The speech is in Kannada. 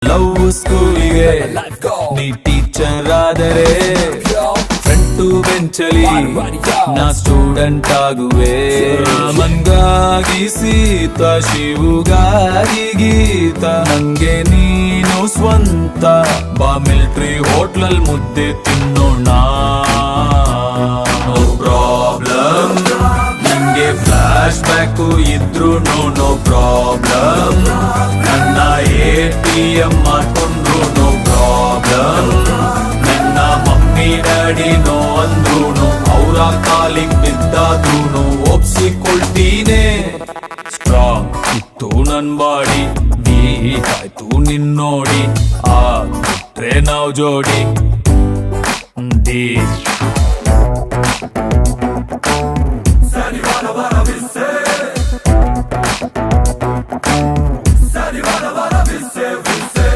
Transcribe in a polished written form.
ಲವ್ ಸ್ಕೂಲಿಗೆ ನೀ ಟೀಚರ್ ಆದರೆ ಫ್ರಂಟು ಬೆಂಚಲಿ ನಾ ಸ್ಟೂಡೆಂಟ್ ಆಗುವೆ. ಮಂಗಾಗಿ ಸೀತ, ಶಿವುಗಾಗಿ ಗೀತ, ನಂಗೆ ನೀನು ಸ್ವಂತ. ಬಾ ಮಿಲ್ಟ್ರಿ ಹೋಟ್ಲಲ್ ಮುದ್ದೆ ತಿನ್ನೋಣ. ನೋ ಪ್ರಾಬ್ಲಮ್, ನಿಂಗೆ ಫ್ಲಾಶ್ ಬ್ಯಾಕು ಇದ್ರು ನೋ ಪ್ರಾಬ್ಲಮ್. ನನ್ನ ATM ಮಾಡ್ಕೊಂಡ್ರು ನೋ ಪ್ರಾಬ್ಲಮ್. ನನ್ನ ಮಮ್ಮಿ ಡ್ಯಾಡಿ ನೋ ಅಂದ್ರೂನು, ಅವರ ಕಾಲಿಗೆ ಬಿದ್ದಾದ್ರೂನು ಒಪ್ಸಿಕೊಳ್ತೀನಿ. ಸ್ಟ್ರಾಂಗ್ ಇತ್ತು ನನ್ ಬಾಡಿ, ವೀಕ್ ಆಯ್ತು ನಿನ್ನೋಡಿ. ಆಗ್ಬಿಟ್ರೆ ನಾವ್ ಜೋಡಿ.